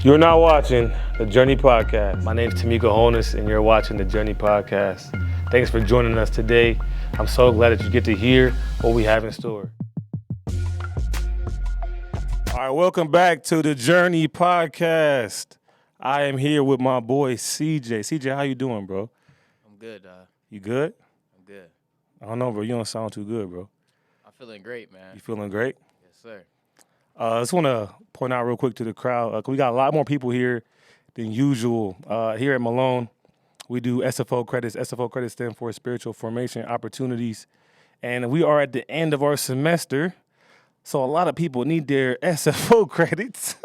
You're now watching the Journey Podcast. My name is Tamika Holness, and you're watching the Journey Podcast. Thanks for joining us today. I'm so glad that you get to hear what we have in store. All right, welcome back to the Journey Podcast. I am here with my boy CJ. CJ, how you doing, bro? I'm good. You good? I'm good. I don't know, bro. You don't sound too good, bro. I'm feeling great, man. You feeling great? Yes, sir. I just want to point out real quick to the crowd, we got a lot more people here than usual. Here at Malone, we do SFO credits. SFO credits stand for Spiritual Formation Opportunities. And we are at the end of our semester, so a lot of people need their SFO credits.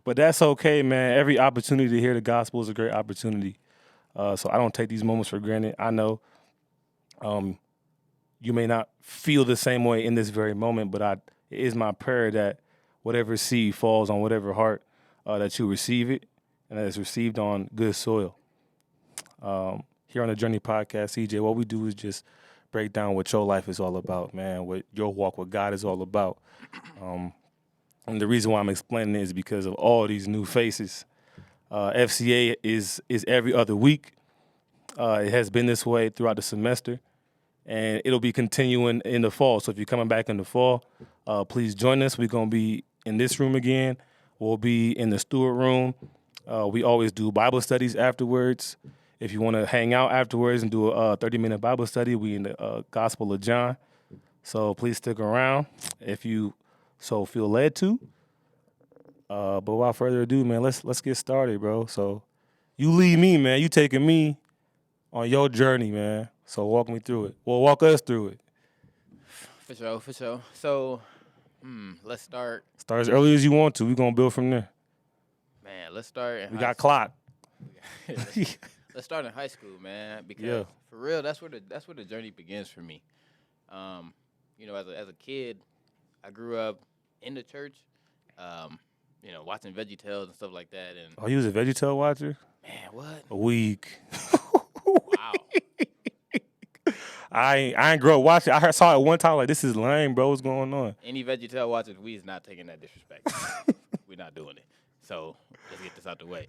But that's okay, man. Every opportunity to hear the gospel is a great opportunity. So I don't take these moments for granted. I know you may not feel the same way in this very moment, but it is my prayer that whatever seed falls on whatever heart, that you receive it, and that it's received on good soil. Here on the Journey Podcast, CJ, what we do is just break down what your life is all about, man, what your walk with God is all about. And the reason why I'm explaining it is because of all these new faces. FCA is every other week. It has been this way throughout the semester, and it'll be continuing in the fall. So if you're coming back in the fall, please join us. We're going to be in this room again. We'll be in the steward room. We always do Bible studies afterwards. If you want to hang out afterwards and do a 30-minute Bible study, we in the Gospel of John. So please stick around if you so feel led to. But without further ado, man, let's get started, bro. So you lead me, man. You taking me on your journey, man. So walk me through it. Well, walk us through it. For sure. So, let's start. Start as early as you want to. We're going to build from there. Man, let's start. We got clock. Let's start in high school, man. Because for real, that's where the journey begins for me. As a kid, I grew up in the church. Watching VeggieTales and stuff like that. And oh, you was a VeggieTale watcher? Man, what? A week. Wow. I ain't grow up watching. I saw it one time like, this is lame, bro. What's going on? Any VeggieTale watchers, we is not taking that disrespect. We're not doing it. So let's get this out the way.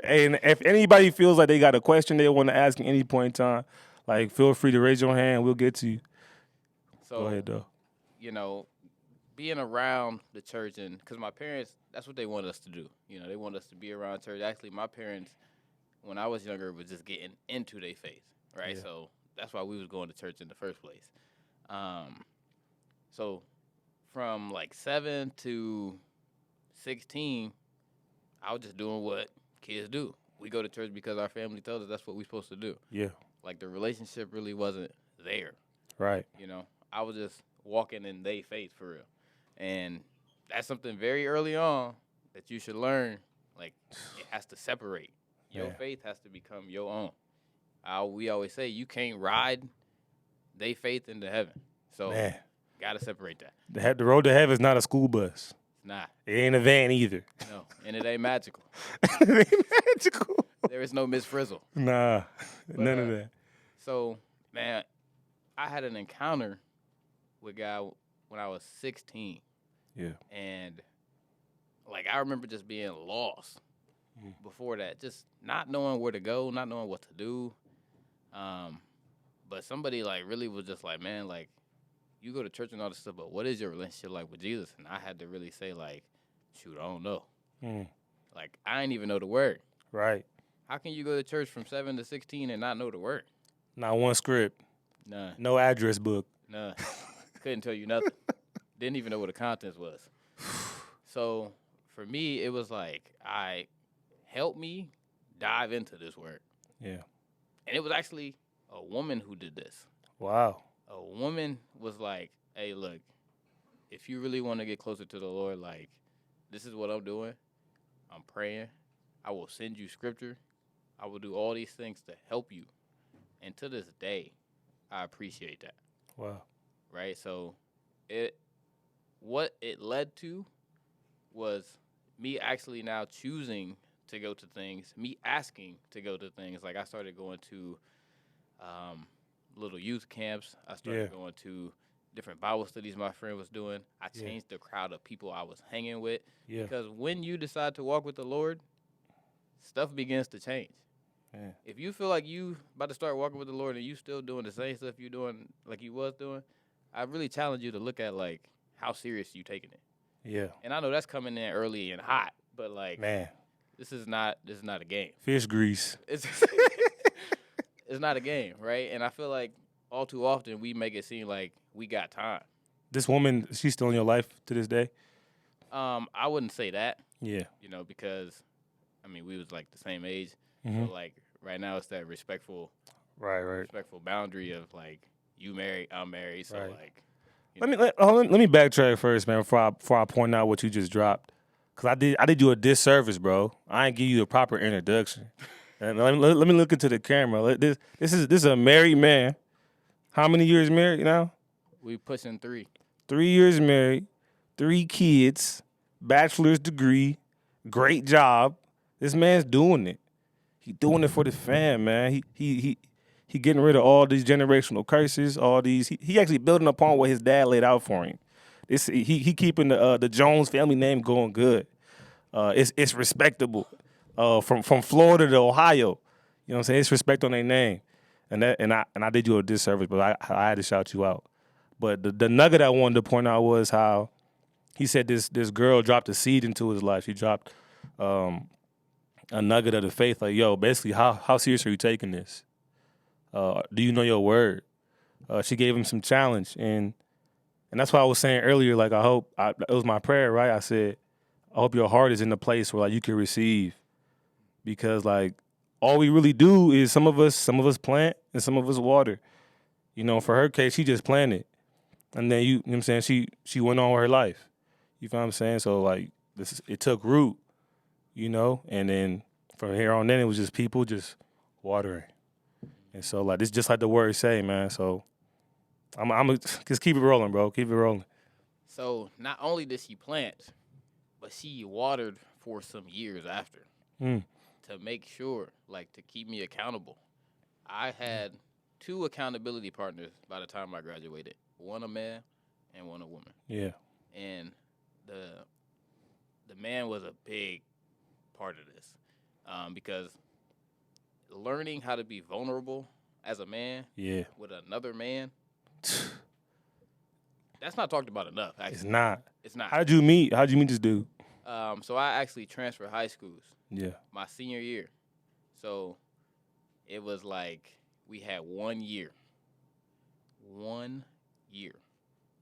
And if anybody feels like they got a question they want to ask at any point in time, like, feel free to raise your hand. We'll get to you. So, go ahead, though. Being around the church, and because my parents, that's what they want us to do. They want us to be around church. Actually, my parents, when I was younger, was just getting into their faith, right? Yeah. So that's why we was going to church in the first place. So from like 7 to 16, I was just doing what kids do. We go to church because our family tells us that's what we're supposed to do. Yeah. Like, the relationship really wasn't there. Right. I was just walking in their faith for real. And that's something very early on that you should learn. Like, it has to separate. Your faith has to become your own. We always say you can't ride their faith into heaven. So, got to separate that. The road to heaven is not a school bus. It's not. It ain't a van either. No, and it ain't magical. It ain't magical. There is no Miss Frizzle. Nah, none of that. So, man, I had an encounter with God when I was 16. Yeah. And, like, I remember just being lost before that, just not knowing where to go, not knowing what to do. But somebody, like, really was just like, man, like, you go to church and all this stuff, but what is your relationship like with Jesus? And I had to really say, like, shoot, I don't know. Like, I ain't even know the word. Right. How can you go to church from 7 to 16 and not know the word? Not one script. None. No address book. None. Couldn't tell you nothing. Didn't even know what the contents was. So for me, it was like, help me dive into this word. Yeah. And it was actually a woman who did this. Wow. A woman was like, hey, look, if you really want to get closer to the Lord, like, this is what I'm doing. I'm praying. I will send you scripture. I will do all these things to help you. And to this day, I appreciate that. Wow. Right? So what it led to was me actually now choosing to go to things, me asking to go to things. Like, I started going to little youth camps. I started going to different Bible studies my friend was doing. I Yeah. changed the crowd of people I was hanging with. Yeah. Because when you decide to walk with the Lord, stuff begins to change. Man. If you feel like you about to start walking with the Lord and you still doing the same stuff you doing like you was doing, I really challenge you to look at like how serious you taking it. Yeah. And I know that's coming in early and hot, but like Man. this is not a game. Fish grease. It's it's not a game, right? And I feel like all too often we make it seem like we got time. This woman, she's still in your life to this day? I wouldn't say that, Yeah. because I mean we was like the same age. Mhm. So like right now it's that respectful Right. boundary of like you married, I'm married, so Right. like Let me backtrack first, man, before I point out what you just dropped. Cause I did you a disservice, bro. I ain't give you a proper introduction. And let me look into the camera. This is a married man. How many years married now? we pushing 3. 3 years married, 3 kids, bachelor's degree, great job. This man's doing it. He doing it for the fam, man. He getting rid of all these generational curses, all these. He actually building upon what his dad laid out for him. He keeping the Jones family name going good. It's respectable. From Florida to Ohio, you know what I'm saying? It's respect on their name, and I did you a disservice, but I had to shout you out. But the nugget I wanted to point out was how he said this girl dropped a seed into his life. She dropped a nugget of the faith, like, yo, basically, how serious are you taking this? Do you know your word? She gave him some challenge, and that's why I was saying earlier, like, it was my prayer, right? I said, I hope your heart is in the place where like you can receive, because like all we really do is some of us plant and some of us water. For her case, she just planted, and then you know what I'm saying, she went on with her life. You feel what I'm saying? So like it took root, and then from here on in it was just people just watering. And so like this just like the word say, man. So I'm just keep it rolling, bro. Keep it rolling. So not only did she plant, but she watered for some years after Mm. to make sure, like, to keep me accountable. I had 2 accountability partners by the time I graduated. One a man and one a woman. Yeah. And the man was a big part of this, because learning how to be vulnerable as a man Yeah. with another man, that's not talked about enough. Actually, It's not. It's not. How'd you meet this dude? So I actually transferred high schools Yeah. my senior year. So it was like we had 1 year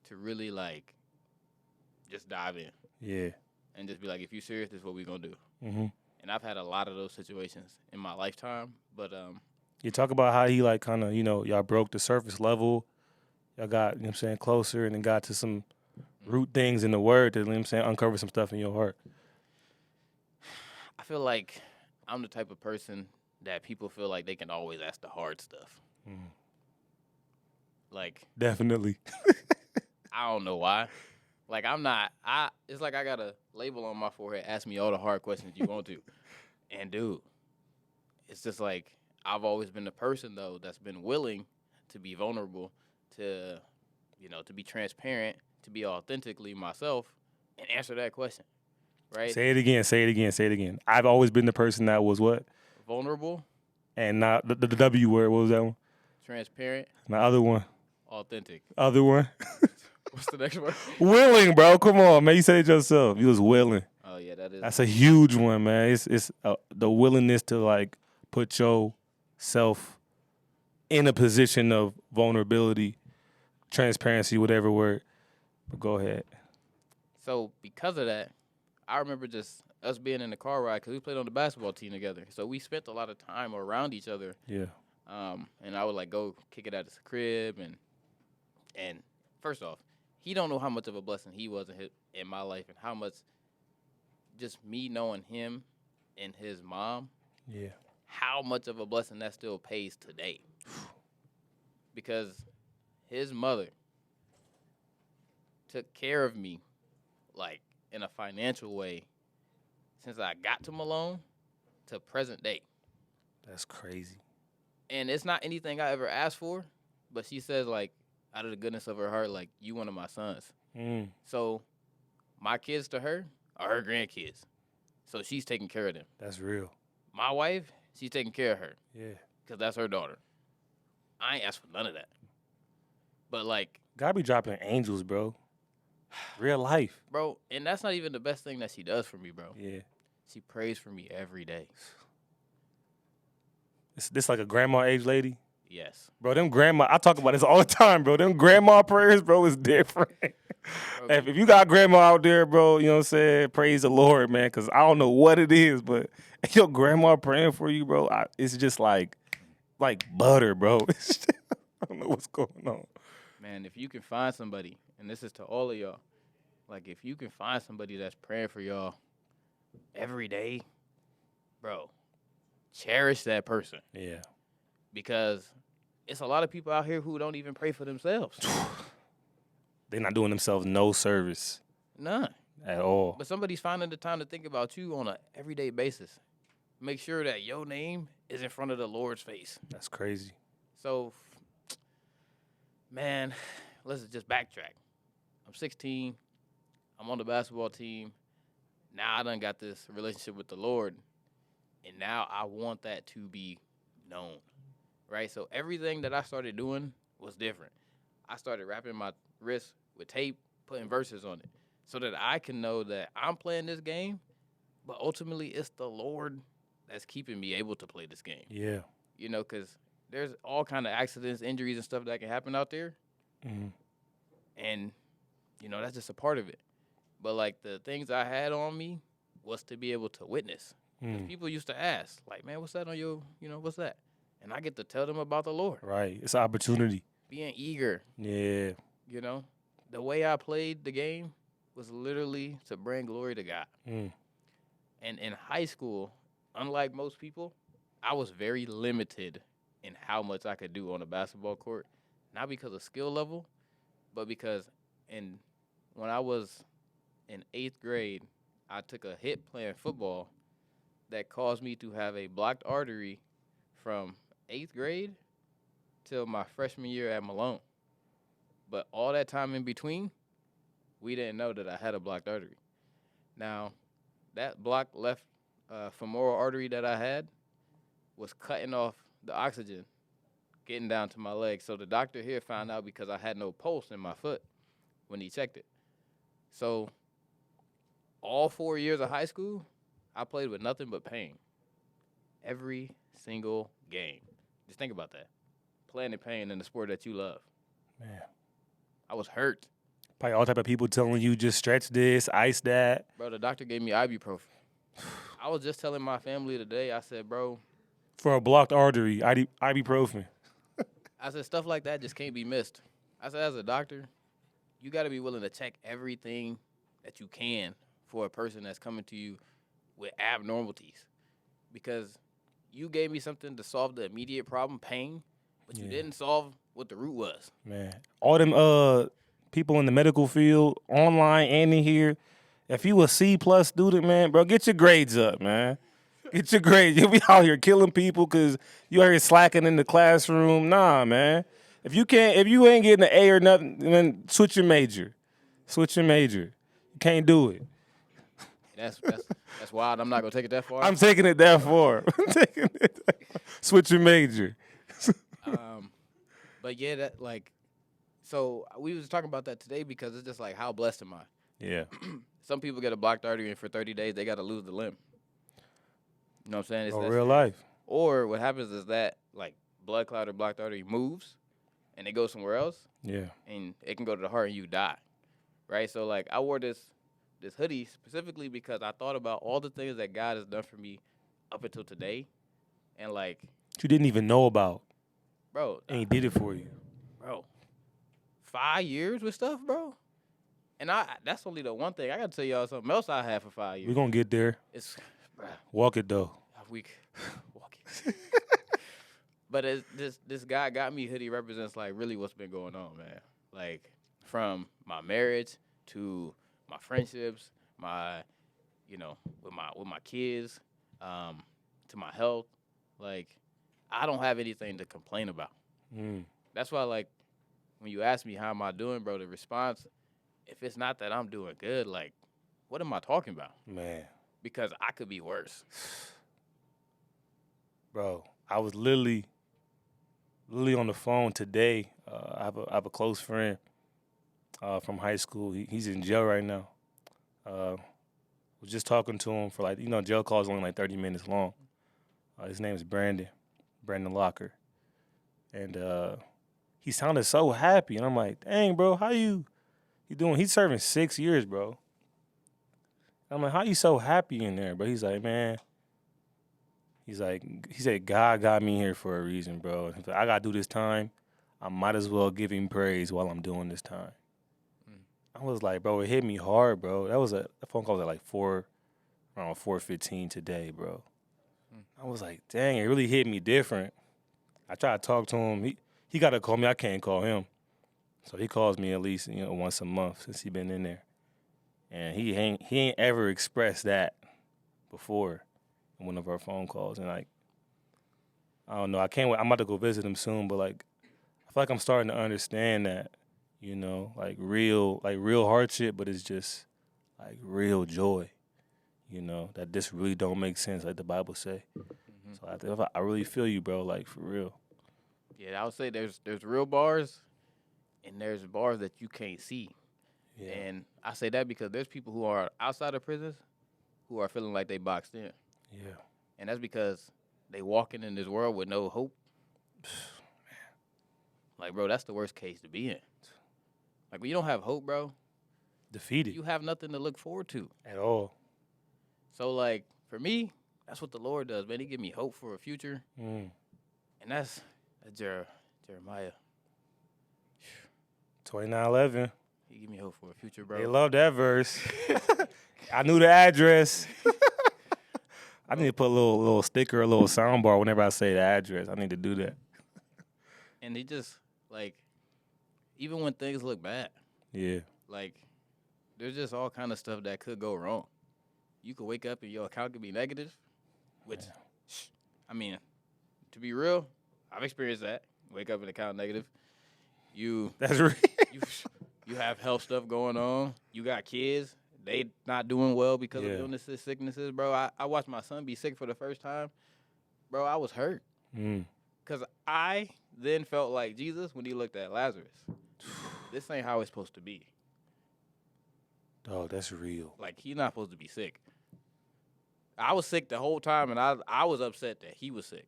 to really like just dive in Yeah. and just be like, if you're serious, this is what we're gonna do. Mm-hmm. And I've had a lot of those situations in my lifetime, but You talk about how he like kind of, y'all broke the surface level. Y'all got, you know what I'm saying, closer and then got to some root things in the word that, you know what I'm saying, uncover some stuff in your heart. I feel like I'm the type of person that people feel like they can always ask the hard stuff. Mm. Like, Definitely. I don't know why. Like, it's like I got a label on my forehead, ask me all the hard questions you want to. And, dude, it's just like I've always been the person, though, that's been willing to be vulnerable, to be transparent, to be authentically myself, and answer that question, right? Say it again. I've always been the person that was what? Vulnerable. And not the W word. What was that one? Transparent. The other one. Authentic. Other one. What's the next one? Willing, bro. Come on, man. You said it yourself. You was willing. Oh, yeah, That's a huge one, man. It's the willingness to like put yourself in a position of vulnerability, transparency, whatever word. But go ahead. So because of that, I remember just us being in the car ride because we played on the basketball team together. So we spent a lot of time around each other. Yeah. And I would like go kick it at his crib, and first off, he don't know how much of a blessing he was in my life, and how much just me knowing him and his mom. Yeah. How much of a blessing that still pays today. Because his mother took care of me, like, in a financial way since I got to Malone to present day. That's crazy. And it's not anything I ever asked for, but she says, like, out of the goodness of her heart, like, you one of my sons. Mm. So my kids to her are her grandkids. So she's taking care of them. That's real. My wife, she's taking care of her Yeah. because that's her daughter. I ain't asked for none of that. But, like, Gotta be dropping angels, bro. Real life. bro, and that's not even the best thing that she does for me, bro. Yeah. She prays for me every day. This like a grandma age lady? Yes. Bro, them grandma, I talk about this all the time, bro. Them grandma prayers, bro, is different. Bro, If you got grandma out there, bro, you know what I'm saying? Praise the Lord, man, because I don't know what it is, but your grandma praying for you, bro, it's just like butter, bro. I don't know what's going on. man, if you can find somebody, and this is to all of y'all, like, if you can find somebody that's praying for y'all every day, bro, cherish that person. Yeah. Because it's a lot of people out here who don't even pray for themselves. They're not doing themselves no service None. at all. But somebody's finding the time to think about you on an everyday basis. Make sure that your name is in front of the Lord's face. That's crazy. So, man, let's just backtrack. I'm 16. I'm on the basketball team. Now I done got this relationship with the Lord. And now I want that to be known. Right? So everything that I started doing was different. I started wrapping my wrist with tape, putting verses on it, so that I can know that I'm playing this game, but ultimately it's the Lord that's keeping me able to play this game. Yeah. You know, because there's all kind of accidents, injuries, and stuff that can happen out there. Mm-hmm. And, you know, that's just a part of it. But, like, the things I had on me was to be able to witness. People used to ask, like, man, what's that on your, what's that? And I get to tell them about the Lord. Right. It's an opportunity. Being eager. Yeah. You know, the way I played the game was literally to bring glory to God. Mm. And in high school, unlike most people, I was very limited in how much I could do on a basketball court. Not because of skill level, but because when I was in 8th grade, I took a hit playing football that caused me to have a blocked artery from 8th grade till my freshman year at Malone. But all that time in between, we didn't know that I had a blocked artery. Now, that blocked left femoral artery that I had was cutting off the oxygen, getting down to my leg. So the doctor here found out because I had no pulse in my foot when he checked it. So all 4 years of high school, I played with nothing but pain. Every single game. Just think about that. Playing in pain in the sport that you love. Man. I was hurt. Probably all type of people telling you just stretch this, ice that. Bro, the doctor gave me ibuprofen. I was just telling my family today, I said, bro. For a blocked artery, ibuprofen. I said, stuff like that just can't be missed. I said, as a doctor, you got to be willing to check everything that you can for a person that's coming to you with abnormalities. Because you gave me something to solve the immediate problem, pain, but you didn't solve what the root was. Man, all them people in the medical field, online and in here, if you a C+ student, man, bro, get your grades up, man. Get your grades. You'll be out here killing people because you out here slacking in the classroom. Nah, man. If you ain't getting an A or nothing, then switch your major. Switch your major. You can't do it. That's wild. I'm not gonna take it that far. I'm taking it that far. Switch your major. But yeah, that so we was talking about that today because it's just like, how blessed am I? Yeah. Some people get a blocked artery and for 30 days they got to lose the limb. You know what I'm saying? It's Oh, that real serious. life. Or what happens is that blood clot or blocked artery moves and it goes somewhere else. Yeah. And it can go to the heart and you die. Right? So I wore this hoodie specifically because I thought about all the things that God has done for me up until today. And you didn't even know about. Bro. And he did it for you. Bro. 5 years with stuff, bro. And that's only the one thing. I got to tell y'all something else I had for 5 years. We're going to get there. It's, bro. Walk it, though. Walk it. But this guy got me hoodie represents, really what's been going on, man. From my marriage to my friendships, my, with my kids, to my health. I don't have anything to complain about. Mm. That's why, when you ask me how am I doing, bro, the response, if it's not that I'm doing good, like, what am I talking about? Man, Because I could be worse. bro, I was literally on the phone today. I have a close friend from high school. He's in jail right now. Was just talking to him for jail calls only like 30 minutes long. His name is Brandon Locker, and he sounded so happy, and I'm like, dang, bro, how you doing? He's serving 6 years, bro. I'm like, how you so happy in there, bro? He's like, man. He said, God got me here for a reason, bro. He's like, I gotta do this time. I might as well give him praise while I'm doing this time. I was like, bro, it hit me hard, bro. That phone call was at like around 4:15 today, bro. I was like, dang, it really hit me different. I tried to talk to him. He got to call me. I can't call him. So he calls me at least, once a month since he been in there. And he ain't ever expressed that before in one of our phone calls. And like, I don't know. I can't wait. I'm about to go visit him soon, but like, I feel like I'm starting to understand that, like real hardship, but it's just like real joy, that this really don't make sense, like the Bible say. Mm-hmm. So I really feel you, bro, like for real. Yeah, I would say there's real bars, and there's bars that you can't see. Yeah. And I say that because there's people who are outside of prisons who are feeling like they boxed in. Yeah. And that's because they walking in this world with no hope. Like, bro, that's the worst case to be in. Like, when you don't have hope, bro, defeated. You have nothing to look forward to. At all. So, like, for me, that's what the Lord does, man. He give me hope for a future. And that's Jeremiah. 29:11. He give me hope for a future, bro. They love that verse. I knew the address. I need to put a little sticker, a little soundbar whenever I say the address. I need to do that. And he just, like, even when things look bad. Yeah. Like, there's just all kind of stuff that could go wrong. You could wake up and your account could be negative, which, I mean, to be real, I've experienced that. Wake up and account negative. That's real. You have health stuff going on. You got kids. They not doing well because of illnesses, sicknesses, bro. I watched my son be sick for the first time. Bro, I was hurt. Because I then felt like Jesus when he looked at Lazarus. This ain't how it's supposed to be. Dog, that's real. Like, he's not supposed to be sick. I was sick the whole time, and I was upset that he was sick.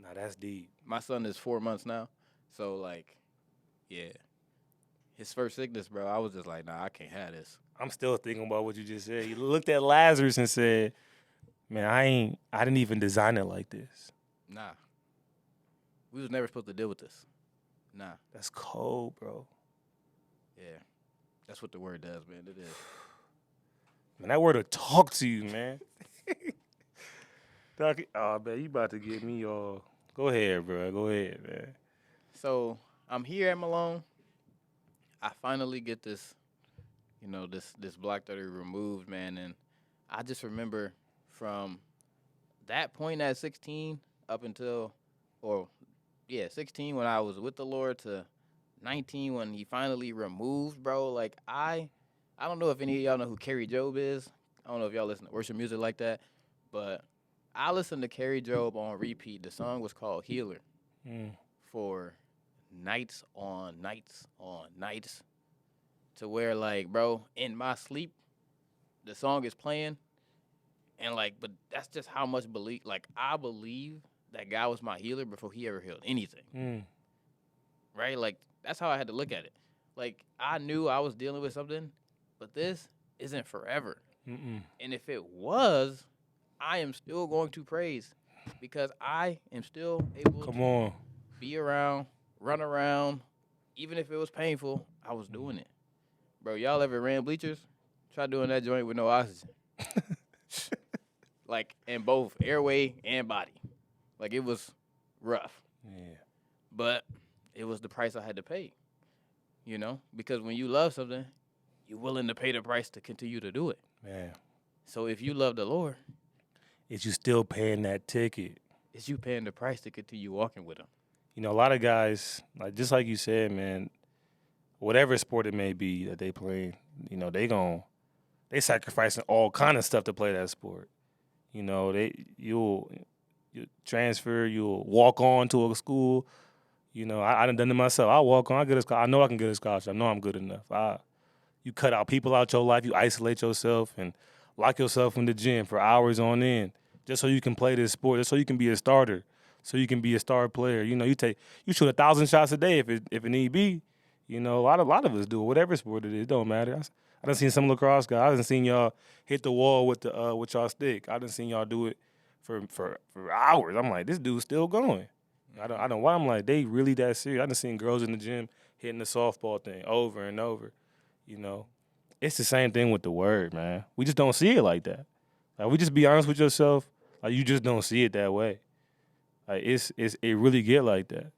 Nah, that's deep. My son is 4 months now. So, like, yeah. His first sickness, bro, I was just like, nah, I can't have this. I'm still thinking about what you just said. You looked at Lazarus and said, man, I didn't even design it like this. Nah. We was never supposed to deal with this. Nah. That's cold, bro. Yeah. That's what the word does, man. It is. Man, that word will talk to you, man. Oh, man, you about to get me all. Go ahead, bro. Go ahead, man. So, I'm here at Malone. I finally get this, this block 30 removed, man. And I just remember from that point at 16 up until, 16 when I was with the Lord to 19 when he finally removed, bro. Like, I don't know if any of y'all know who Carrie Job is. I don't know if y'all listen to worship music like that. But I listened to Carrie Job on repeat. The song was called Healer for nights on nights on nights, to where, like, bro, in my sleep, the song is playing, and, like, but that's just how much I believe that God was my healer before he ever healed anything. Right? Like, that's how I had to look at it. Like, I knew I was dealing with something, but this isn't forever. And if it was, I am still going to praise, because I am still able to be around, run around. Even if it was painful, I was doing it. Bro, y'all ever ran bleachers? Try doing that joint with no oxygen. Like, in both airway and body. Like, it was rough. Yeah. But it was the price I had to pay, because when you love something, you're willing to pay the price to continue to do it. Man. So if you love the Lord, is you still paying that ticket? Is you paying the price to continue walking with him? You know, a lot of guys, like just like you said, man, whatever sport it may be that they play, you know, they sacrificing all kind of stuff to play that sport. You know, you transfer, you'll walk on to a school. You know, I done it myself. I walk on, I know I can get a scholarship. I know I'm good enough. You cut out people out your life, you isolate yourself and lock yourself in the gym for hours on end just so you can play this sport, just so you can be a starter, so you can be a star player. You know, you shoot 1,000 shots a day if it need be. You know, a lot of us do it, whatever sport it is, it don't matter. I done seen some lacrosse guys. I done seen y'all hit the wall with y'all stick. I done seen y'all do it for hours. I'm like, this dude's still going. I don't why I'm like, they really that serious. I done seen girls in the gym hitting the softball thing over and over. You know, it's the same thing with the word, man. We just don't see it like that. Like, we just be honest with yourself. Like, you just don't see it that way. Like, it really get like that.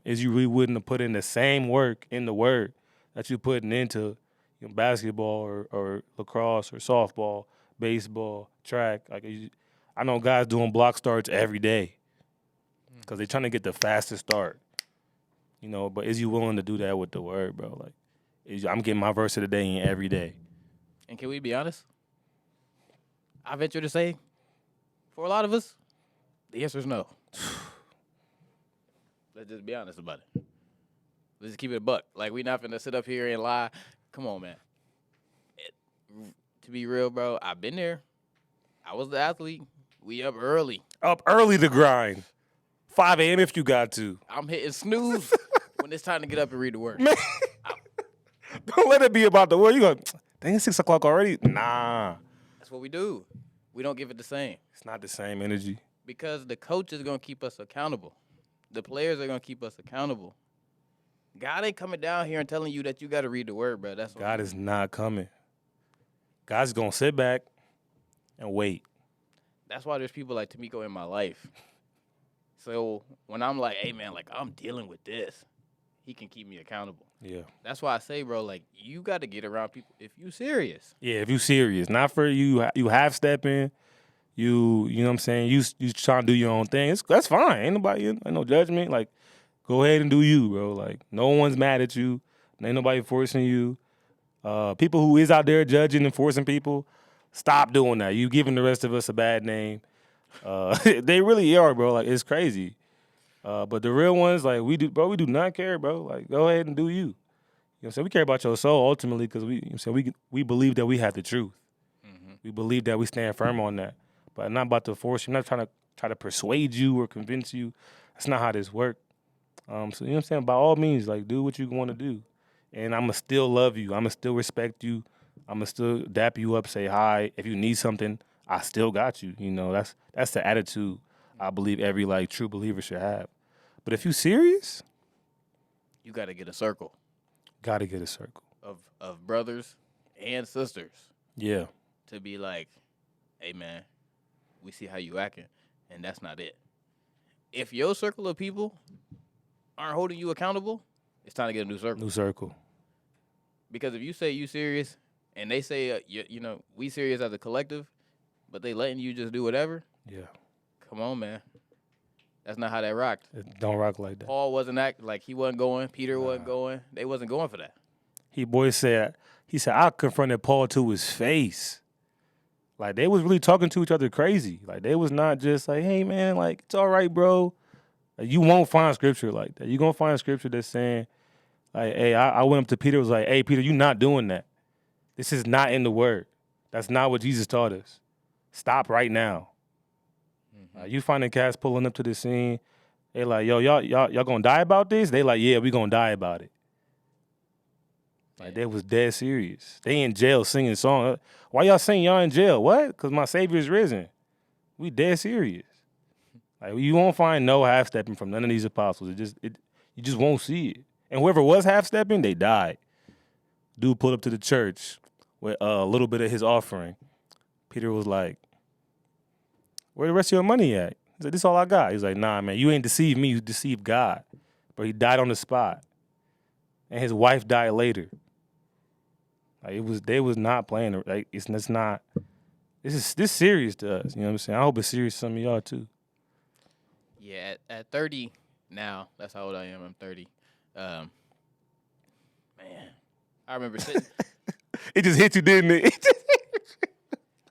Is you really willing to put in the same work in the word that you putting into basketball or lacrosse or softball, baseball, track. Like, I know guys doing block starts every day because they're trying to get the fastest start. You know, but is you willing to do that with the word, bro? Like, I'm getting my verse of the day in every day. And can we be honest? I venture to say, for a lot of us, the answer is no. Let's just be honest about it. Let's just keep it a buck. Like, we not finna sit up here and lie. Come on, man. To be real, bro, I've been there. I was the athlete. We up early. Up early to grind. 5 a.m. if you got to. I'm hitting snooze when it's time to get up and read the word. Man, don't let it be about the word. You go, dang, it's 6 o'clock already? Nah. That's what we do. We don't give it the same. It's not the same energy. Because the coach is going to keep us accountable. The players are going to keep us accountable. God ain't coming down here and telling you that you got to read the word, bro. That's what God is not coming. God's going to sit back and wait. That's why there's people like Tamiko in my life. So when I'm like, hey, man, like, I'm dealing with this, he can keep me accountable. Yeah. That's why I say, bro, like, you got to get around people if you serious. Yeah, if you serious. Not for you half-stepping. You know what I'm saying? You trying to do your own thing. That's fine. Ain't no judgment. Like, go ahead and do you, bro. Like, no one's mad at you. Ain't nobody forcing you. People who is out there judging and forcing people, stop doing that. You giving the rest of us a bad name. They really are, bro. Like, it's crazy. But the real ones, like, we do not care, bro. Like, go ahead and do you. You know what I'm saying? We care about your soul ultimately because we believe that we have the truth. Mm-hmm. We believe that we stand firm on that. But I'm not about to force you. I'm not trying to persuade you or convince you. That's not how this works. So, you know what I'm saying? By all means, like, do what you want to do. And I'm going to still love you. I'm going to still respect you. I'm going to still dap you up, say hi. If you need something, I still got you. You know, that's the attitude I believe every, like, true believer should have. But if you serious, you got to get a circle. Got to get a circle. Of brothers and sisters. Yeah. To be like, hey, man, we see how you acting, and that's not it. If your circle of people aren't holding you accountable, it's time to get a new circle. New circle. Because if you say you serious, and they say, we serious as a collective, but they letting you just do whatever. Yeah. Come on, man. That's not how that rocked. It don't rock like that. Paul wasn't acting like he wasn't going. Peter wasn't going. They wasn't going for that. He said, I confronted Paul to his face. Like, they was really talking to each other crazy. Like, they was not just like, hey, man, like, it's all right, bro. Like, you won't find scripture like that. You're going to find scripture that's saying, like, hey, I went up to Peter, was like, hey, Peter, you're not doing that. This is not in the word. That's not what Jesus taught us. Stop right now. Mm-hmm. You finding cats pulling up to the scene. They like, yo, y'all going to die about this? They like, yeah, we going to die about it. Like, they was dead serious. They in jail singing songs. Why y'all sing y'all in jail? What? Because my Savior is risen. We dead serious. Like, you won't find no half-stepping from none of these apostles. You just won't see it. And whoever was half-stepping, they died. Dude pulled up to the church with a little bit of his offering. Peter was like, where the rest of your money at? He said, this is all I got. He's like, nah, man, you ain't deceived me. You deceived God. But he died on the spot. And his wife died later. Like, they was not playing. Like, it's not. This serious to us. You know what I'm saying? I hope it's serious to some of y'all too. Yeah, at 39, now. That's how old I am. I'm 30. Man, I remember sitting. It just hit you, didn't it?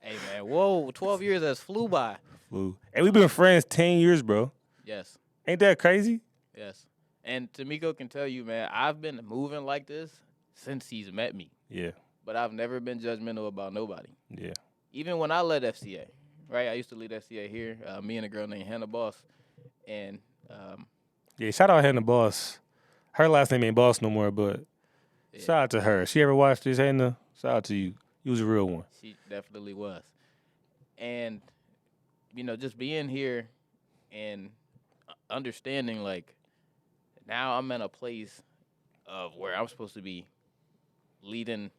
Hey, man, whoa, 12 years has flew by. Flew. And we've been friends 10 years, bro. Yes, Ain't that crazy? yes. And Tamiko can tell you, man, I've been moving like this since he's met me. Yeah, But I've never been judgmental about nobody. yeah. Even when I led FCA, right? I used to lead FCA here. Me and a girl named Hannah Boss. And Yeah, shout out Hannah Boss. Her last name ain't Boss no more, but yeah, shout out to her. She ever watched this, Hannah? Shout out to you. You was a real one. she definitely was. And, just being here and understanding, like, now I'm in a place of where I'm supposed to be leading,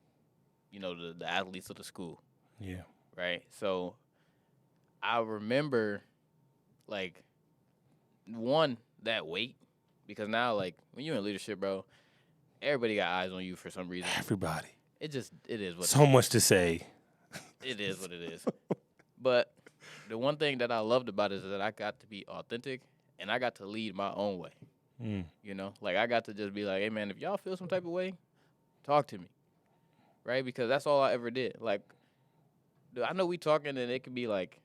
the athletes of the school, Yeah. right? So I remember, like, one, that weight, because now, like, when you're in leadership, bro, everybody got eyes on you for some reason. Everybody. It is what So much to say. it is what it is. But the one thing that I loved about it is that I got to be authentic and I got to lead my own way. Mm. Like, I got to just be like, hey, man, if y'all feel some type of way, talk to me, right? Because that's all I ever did. Like, I know we talking and it can be, like,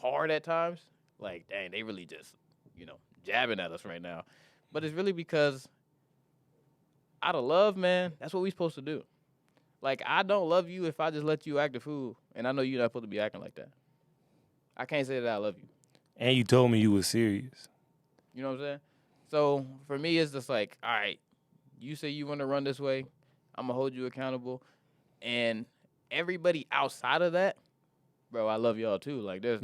hard at times. Like, dang, they really just, jabbing at us right now. But it's really because out of love, man, that's what we supposed to do. Like, I don't love you if I just let you act a fool, and I know you're not supposed to be acting like that. I can't say that I love you. And you told me you was serious. You know what I'm saying? So for me, it's just like, all right, you say you want to run this way, I'm gonna hold you accountable, and everybody outside of that, bro, I love y'all too. Like, there's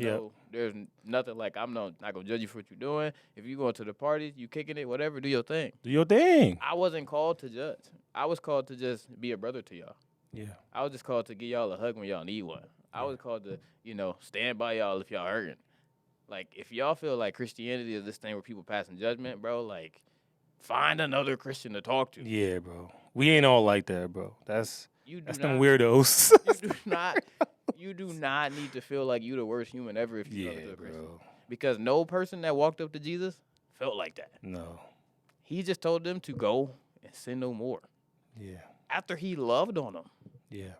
nothing like I'm not gonna judge you for what you're doing. If you going to the parties, you kicking it, whatever, do your thing. Do your thing. I wasn't called to judge. I was called to just be a brother to y'all. Yeah. I was just called to give y'all a hug when y'all need one. I was called to, stand by y'all if y'all hurting. Like, if y'all feel like Christianity is this thing where people passing judgment, bro, like, find another Christian to talk to. Yeah, bro. We ain't all like that, bro. That's them not, weirdos. you do not need to feel like you the worst human ever if you talk to a Christian. Bro. Because no person that walked up to Jesus felt like that. No. He just told them to go and sin no more. Yeah. After he loved on them. Yeah.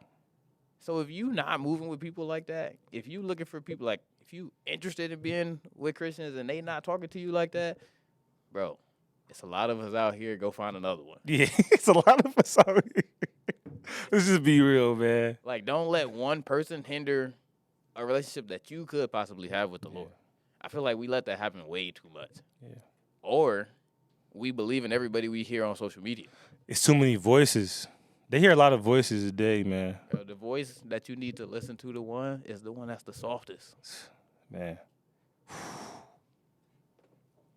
So if you not moving with people like that, if you looking for people like, if you interested in being with Christians and they not talking to you like that, bro, it's a lot of us out here. Go find another one. Yeah, it's a lot of us out here. Let's just be real, man. Like, don't let one person hinder a relationship that you could possibly have with the Lord. I feel like we let that happen way too much. Yeah. Or we believe in everybody we hear on social media. It's too many voices. They hear a lot of voices a day, man. The voice that you need to listen to, the one is the one that's the softest. Man.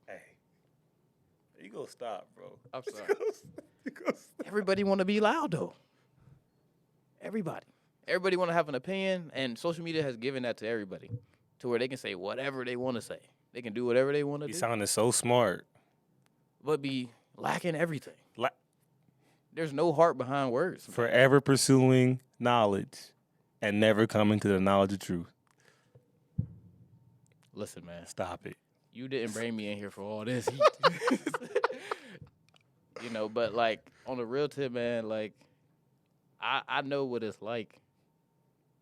Hey. You go stop, bro. I'm sorry. You go stop. Everybody want to be loud, though. Everybody want to have an opinion, and social media has given that to everybody, to where they can say whatever they want to say. They can do whatever they want to do. You sounding so smart. But be lacking everything. There's no heart behind words. Forever pursuing knowledge and never coming to the knowledge of truth. Listen, man. Stop it. You didn't bring me in here for all this. But, like, on the real tip, man, like, I know what it's like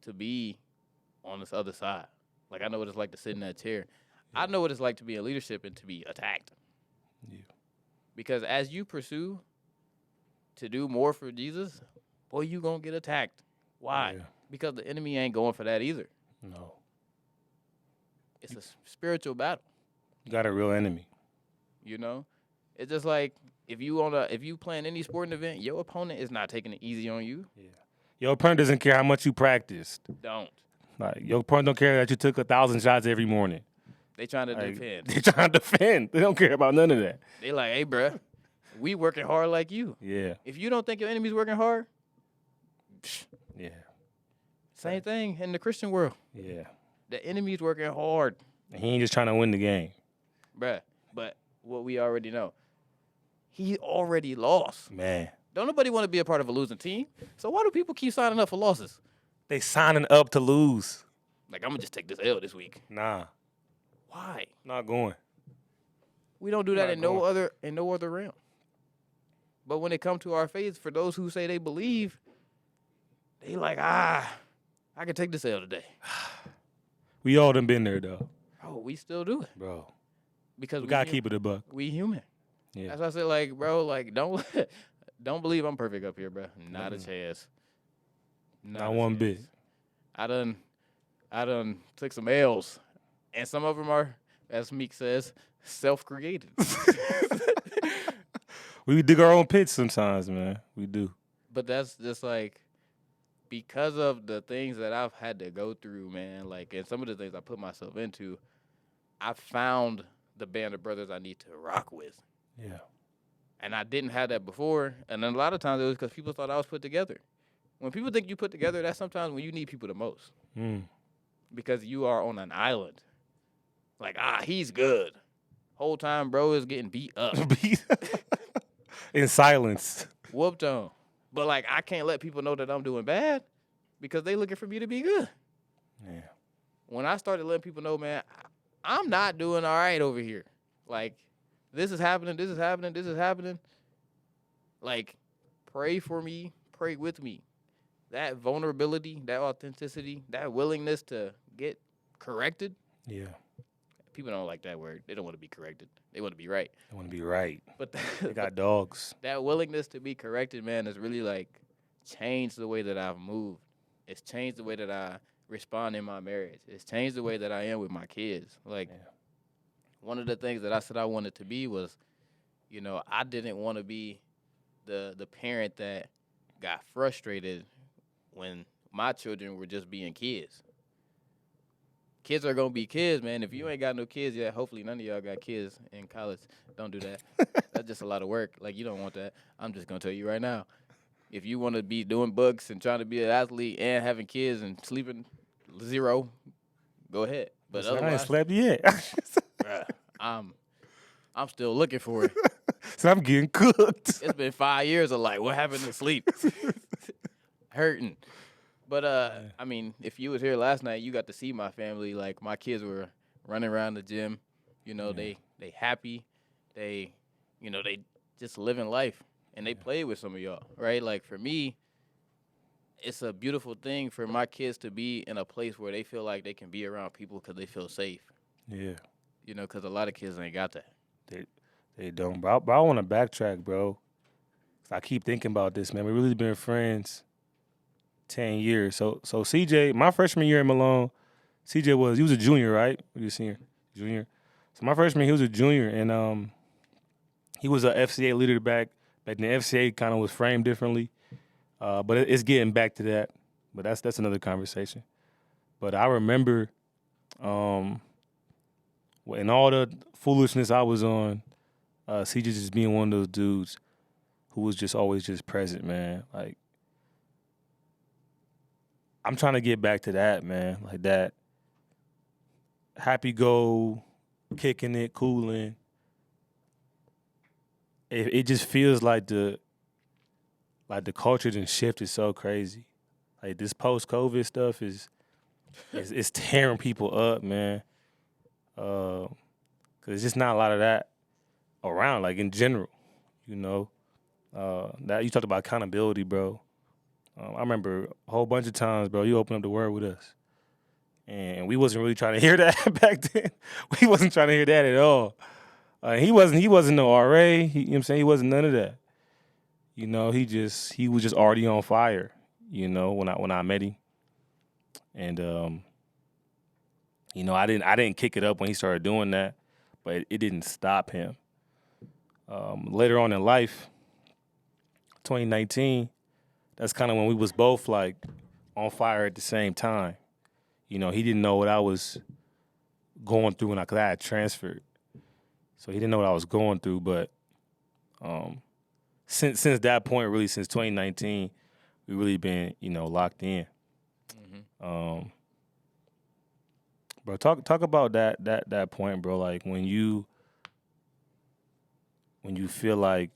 to be on this other side. Like, I know what it's like to sit in that chair. Yeah. I know what it's like to be in leadership and to be attacked. Yeah. Because as you pursue to do more for Jesus, boy, you going to get attacked. Why? Yeah. Because the enemy ain't going for that either. No. It's a spiritual battle. You got a real enemy. It's just like if you playing any sporting event, your opponent is not taking it easy on you. Yeah. Your opponent doesn't care how much you practiced. Don't. Like, your opponent don't care that you took 1,000 shots every morning. They trying to defend. They trying to defend. They don't care about none of that. They like, hey, bruh, we working hard like you. Yeah. If you don't think your enemy's working hard, yeah. Same thing in the Christian world. Yeah. The enemy's working hard. And he ain't just trying to win the game. Bruh, but what we already know, he already lost. Man. Don't nobody want to be a part of a losing team. So why do people keep signing up for losses? They signing up to lose. Like, I'm going to just take this L this week. Nah. Why? Not going. We don't do that Not in no going. other realm. But when it comes to our faith, for those who say they believe, they like, I can take this L today. We all done been there though, Bro, we still do it. bro. Because We gotta keep it a buck. we human. Yeah. That's why I said, like, bro, like, don't don't believe I'm perfect up here, bro. Not a chance. Not a one chance. bit. I done took some L's, and some of them are, as Meek says, self-created. We dig our own pits sometimes, man. We do. But that's just like because of the things that I've had to go through, man. Like, and some of the things I put myself into, I found the band of brothers I need to rock with. Yeah. And I didn't have that before. And then a lot of times it was because people thought I was put together. When people think you put together, that's sometimes when you need people the most. Because you are on an island. Like, he's good. Whole time, bro, is getting beat up. In silence. Whooped on. But, like, I can't let people know that I'm doing bad because they looking for me to be good. Yeah. When I started letting people know, man, I'm not doing all right over here. Like, this is happening, this is happening, this is happening. Like, pray for me, pray with me. That vulnerability, that authenticity, that willingness to get corrected. Yeah. People don't like that word. They don't want to be corrected. They want to be right. I want to be right. But They got dogs. that willingness to be corrected, man, has really, like, changed the way that I've moved. It's changed the way that I respond in my marriage. It's changed the way that I am with my kids. Like, one of the things that I said I wanted to be was, you know, I didn't want to be the parent that got frustrated when my children were just being kids. Kids are going to be kids, man. If you ain't got no kids yet, hopefully none of y'all got kids in college. Don't do that. That's just a lot of work. Like, you don't want that. I'm just going to tell you right now. If you want to be doing books and trying to be an athlete and having kids and sleeping 0, go ahead. But I ain't otherwise, slept yet. bruh, I'm still looking for it. So I'm getting cooked. It's been 5 years of, like, what happened to sleep? Hurting. But, I mean, if you was here last night, you got to see my family. Like, my kids were running around the gym. You know, they happy. They, you know, they just living life. And they played with some of y'all, right? Like, for me, it's a beautiful thing for my kids to be in a place where they feel like they can be around people because they feel safe. Yeah. You know, because a lot of kids ain't got that. They don't. But I want to backtrack, bro. I keep thinking about this, man. We really been friends 10 years. So CJ, my freshman year in Malone, CJ he was a junior, right? Or you a senior? Junior. So my freshman, he was a junior, and he was a FCA leader back then. The FCA kind of was framed differently, but it's getting back to that. But that's another conversation. But I remember, in all the foolishness I was on, CJ just being one of those dudes who was just always just present, man. Like, I'm trying to get back to that, man. Like that happy go, kicking it, cooling. It just feels like the culture done shifted so crazy. Like, this post-COVID stuff is tearing people up, man. 'Cause there's just not a lot of that around, like, in general, you know. That you talked about accountability, bro. I remember a whole bunch of times, bro, you opened up the word with us. And we wasn't really trying to hear that back then. We wasn't trying to hear that at all. He wasn't no RA. You know what I'm saying? He wasn't none of that. You know, he was just already on fire, you know, when I met him. And you know, I didn't kick it up when he started doing that, but it didn't stop him. Later on in life, 2019, that's kind of when we was both, like, on fire at the same time. You know, he didn't know what I was going through because I had transferred. So he didn't know what I was going through, but since that point, really, since 2019, we really been, you know, locked in. Mm-hmm. Bro, talk about that point, bro. Like, when you feel like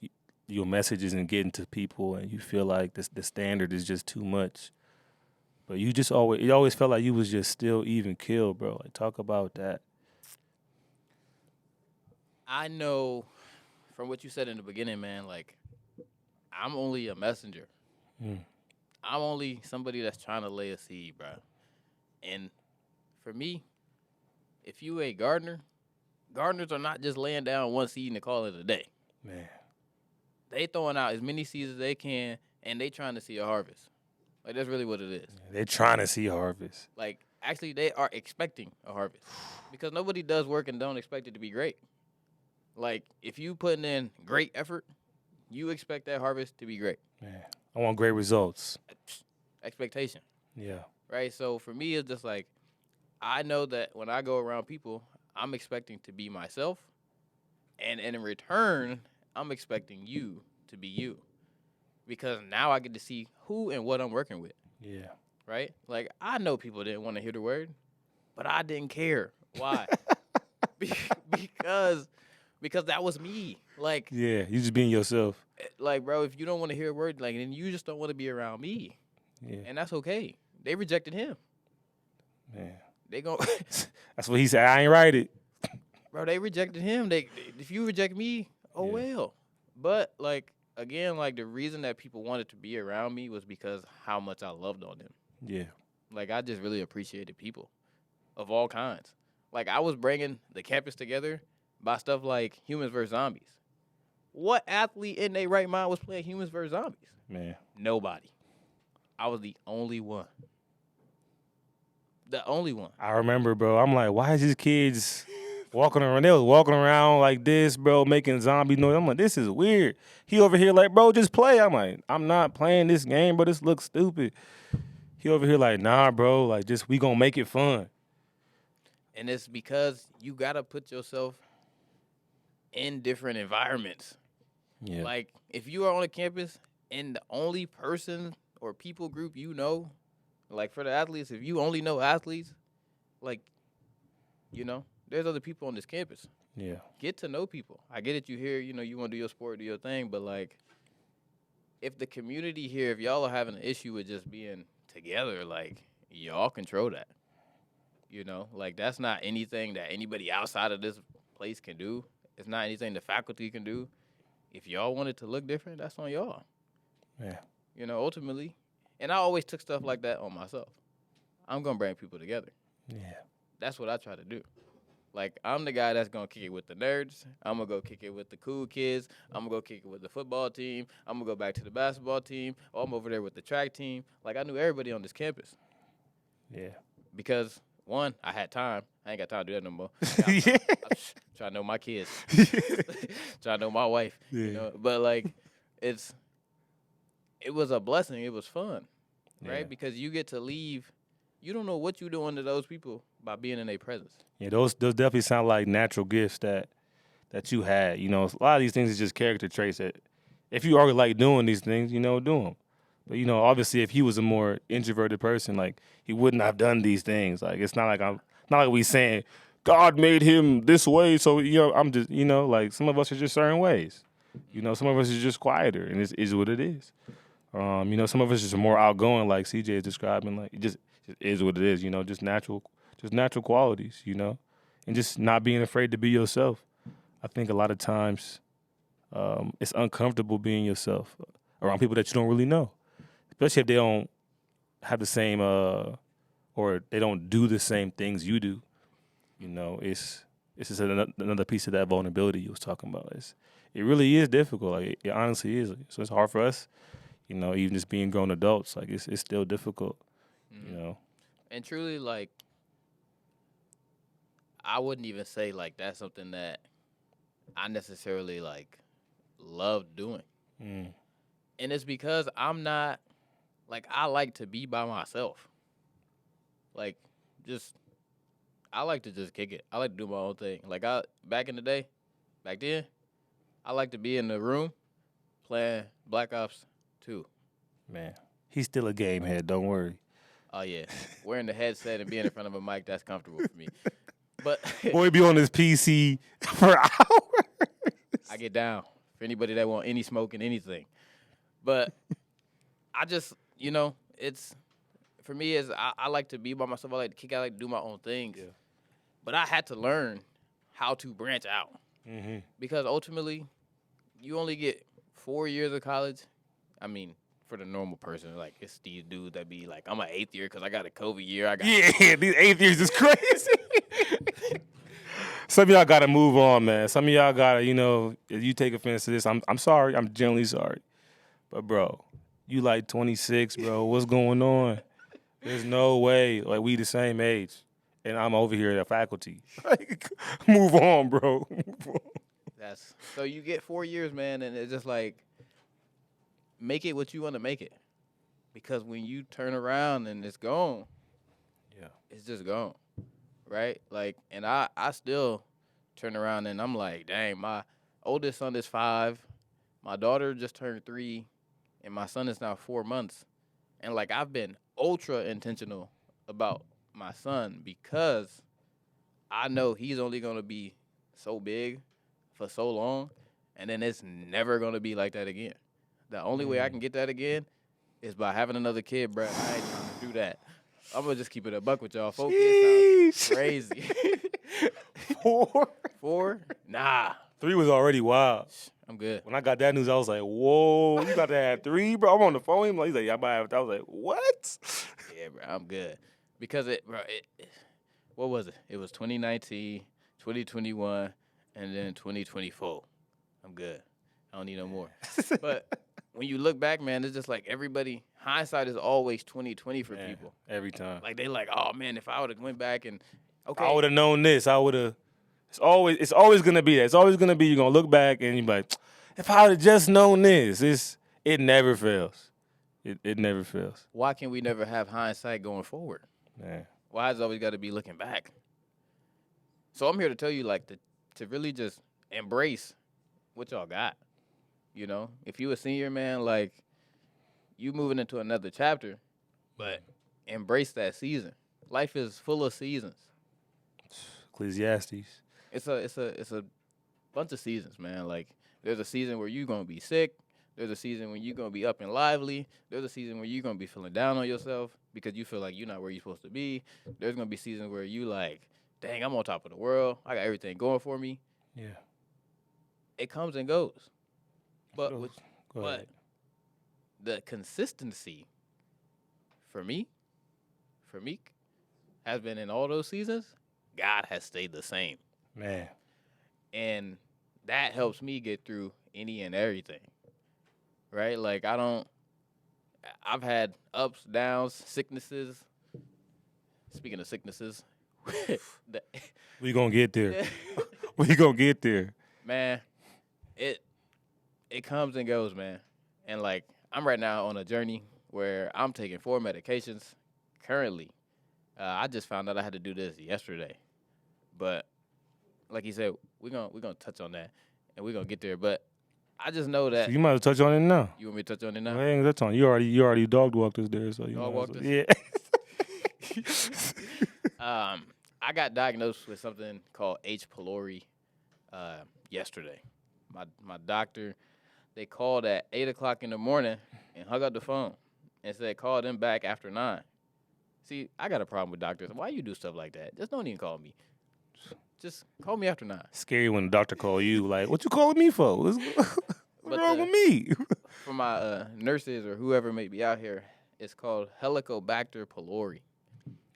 your message isn't getting to people and you feel like the standard is just too much, but it always felt like you was just still even killed, bro. Like, talk about that. I know from what you said in the beginning, man, like, I'm only a messenger. Mm. I'm only somebody that's trying to lay a seed, bro. And for me, if you a gardener, gardeners are not just laying down one seed and call it a day. Man. They throwing out as many seeds as they can, and they trying to see a harvest. Like, that's really what it is. They're trying to see harvest. Like, actually, they are expecting a harvest because nobody does work and don't expect it to be great. Like, if you putting in great effort, you expect that harvest to be great. Man. I want great results. Expectation, Yeah. right? So for me, it's just like, I know that when I go around people, I'm expecting to be myself, and in return, I'm expecting you to be you, because now I get to see who and what I'm working with, Yeah. right? Like, I know people didn't want to hear the word, but I didn't care. Why? because that was me. Like, Yeah. You just being yourself. bro, if you don't want to hear a word, like, then you just don't want to be around me, Yeah. and that's okay. They rejected him. Man. They go, That's what he said. I ain't write it. bro. They rejected him. They if you reject me, oh Yeah. well. But like again, like the reason that people wanted to be around me was because how much I loved on them. Yeah. Like, I just really appreciated people of all kinds. Like, I was bringing the campus together by stuff like Humans vs. Zombies. What athlete in their right mind was playing Humans vs. Zombies? Man. Nobody. I was the only one. The only one. I remember, bro. I'm like, why is these kids walking around? They was walking around like this, bro, making zombie noise. I'm like, this is weird. He over here like, bro, just play. I'm like, I'm not playing this game, bro. This looks stupid. He over here like, nah, bro. Like, just we gonna make it fun. And it's because you got to put yourself in different environments. Yeah. Like, if you are on a campus and the only person or people group you know, like for the athletes, if you only know athletes, like, there's other people on this campus. Yeah. Get to know people. I get it. You here, you want to do your sport, do your thing, but like, if the community here, if y'all are having an issue with just being together, like, y'all control that. Like, that's not anything that anybody outside of this place can do. It's not anything the faculty can do. If y'all want it to look different, that's on y'all. Yeah. Ultimately. And I always took stuff like that on myself. I'm going to bring people together. Yeah. That's what I try to do. Like, I'm the guy that's going to kick it with the nerds. I'm going to go kick it with the cool kids. I'm going to go kick it with the football team. I'm going to go back to the basketball team. Or I'm over there with the track team. Like, I knew everybody on this campus. Yeah. Because, one, I had time. I ain't got time to do that no more. Yeah. I'm trying to know my kids. Trying to know my wife. Yeah. But, like, it was a blessing. It was fun, right? Yeah. Because you get to leave. You don't know what you're doing to those people by being in their presence. Yeah, those definitely sound like natural gifts that you had. A lot of these things is just character traits that if you already like doing these things, do them. But obviously, if he was a more introverted person, like he wouldn't have done these things. Like it's not like we saying God made him this way, so I'm just like some of us are just certain ways. Some of us are just quieter, and it is what it is. Some of us are just more outgoing, like CJ is describing. Like it just is what it is. Just natural qualities. And just not being afraid to be yourself. I think a lot of times it's uncomfortable being yourself around people that you don't really know, especially if they don't have the same or they don't do the same things you do. It's just another piece of that vulnerability you was talking about. It really is difficult. Like it honestly is. So it's hard for us. Even just being grown adults, like it's still difficult. And truly, like, I wouldn't even say like that's something that I necessarily like love doing. Mm. And it's because I'm not like I like to be by myself. Like I like to just kick it. I like to do my own thing. Like back then, I like to be in the room playing Black Ops 2. Man, he's still a game head. Don't worry. Oh yeah, wearing the headset and being in front of a mic, that's comfortable for me. But Boy, be on his PC for hours. I get down for anybody that want any smoke and anything. But I just, it's for me is I like to be by myself. I like to kick. I like to do my own things. Yeah. But I had to learn how to branch out. Mm-hmm. Because ultimately, you only get 4 years of college. I mean, for the normal person, like it's these dudes that be like, I'm an 8th year because I got a COVID year. I got Yeah, these 8th years is crazy. Some of y'all gotta move on, man. Some of y'all gotta, if you take offense to this, I'm sorry. I'm genuinely sorry. But bro, you like 26, bro. What's going on? There's no way. Like we the same age. And I'm over here at faculty. Like, move on, bro. Move on. that's so you get 4 years, man, and it's just like make it what you want to make it. Because when you turn around and it's gone, Yeah. it's just gone. Right? Like, and I still turn around and I'm like, dang, my oldest son is 5, my daughter just turned 3, and my son is now 4 months. And like I've been ultra intentional about my son because I know he's only gonna be so big for so long, and then it's never gonna be like that again. The only way I can get that again is by having another kid, bro. I ain't trying to do that. I'm gonna just keep it a buck with y'all. 4 kids sounds crazy. 4? 4? Nah, 3 was already wild. I'm good. When I got that news, I was like, whoa, you got to have 3, bro? I'm on the phone. He's like, yeah, I might have. I was like, what? Yeah, bro, I'm good. Because what was it? It was 2019, 2021, and then 2024. I'm good. I don't need no more. But when you look back, man, it's just like everybody, hindsight is always 2020 for Man, people. every time. Like they like, oh man, if I would have went back and I would have known this. I would have. It's always gonna be that. It's always gonna be you're gonna look back and you're like, if I would have just known this, it never fails. It never fails. why can we never have hindsight going forward? Man. Why has it always got to be looking back? So I'm here to tell you, like, to really just embrace what y'all got. You know, if you a senior, man, like, you moving into another chapter, but embrace that season. Life is full of seasons. Ecclesiastes. It's a bunch of seasons, man. Like, there's a season where you're gonna be sick. There's a season when you're gonna be up and lively. There's a season where you're gonna be feeling down on yourself because you feel like you're not where you're supposed to be. There's gonna be seasons where you like, dang, I'm on top of the world. I got everything going for me. Yeah. It comes and goes. But Go but ahead. the consistency for me, has been in all those seasons. God has stayed the same, Man. and that helps me get through any and everything. Right? Like I've had ups, downs, sicknesses. Speaking of sicknesses, the- We gonna get there. We gonna get there. man, it comes and goes, man. And like I'm right now on a journey where I'm taking 4 medications currently. I just found out I had to do this yesterday, but like you said, we're gonna touch on that and we're gonna get there. But I just know that So you might as well touch on it now. you want me to touch on it Well, now. I ain't touch on it. You already dog walked us there, so you Dog might as walked well- us? Yeah. I got diagnosed with something called H. pylori yesterday. My doctor, they called at 8:00 in the morning and hung up the phone and said call them back after 9. See, I got a problem with doctors. Why you do stuff like that? Just don't even call me. Just call me after 9. Scary when the doctor call you like, what you calling me for? What's But wrong with me? For my nurses or whoever may be out here, it's called Helicobacter pylori,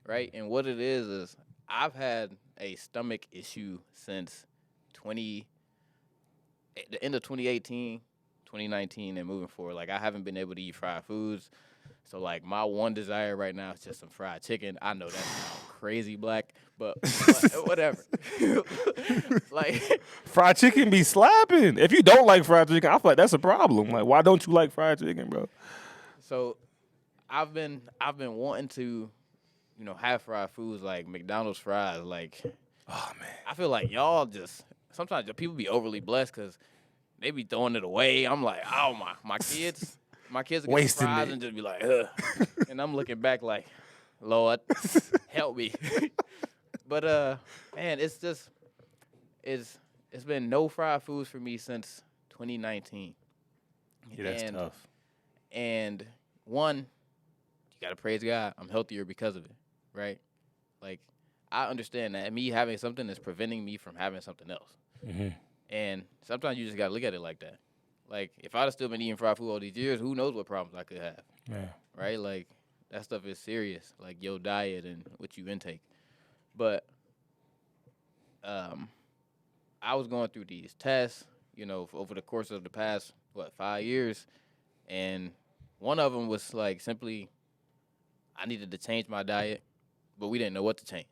right? And what it is I've had a stomach issue since the end of 2018, 2019, and moving forward. Like I haven't been able to eat fried foods. So like my one desire right now is just some fried chicken. I know that sounds crazy black, but whatever. Like Fried chicken be slapping. If you don't like fried chicken, I feel like that's a problem. Like, why don't you like fried chicken, bro? so I've been wanting to, have fried foods like McDonald's fries. Like Oh man. I feel like y'all just sometimes the people be overly blessed because they be throwing it away. I'm like, oh my kids will get Wasting fries it. and just be like, ugh. And I'm looking back like, Lord, help me. But man, it's been no fried foods for me since 2019. Yeah, that's And- tough. And one, you gotta praise God. I'm healthier because of it, right? Like I understand that me having something is preventing me from having something else. Mm-hmm. And sometimes you just gotta look at it like that. Like if I'd have still been eating fried food all these years, who knows what problems I could have, Man. right? Like that stuff is serious, like your diet and what you intake. But um, I was going through these tests, over the course of the past 5 years, and one of them was like simply I needed to change my diet, but we didn't know what to change,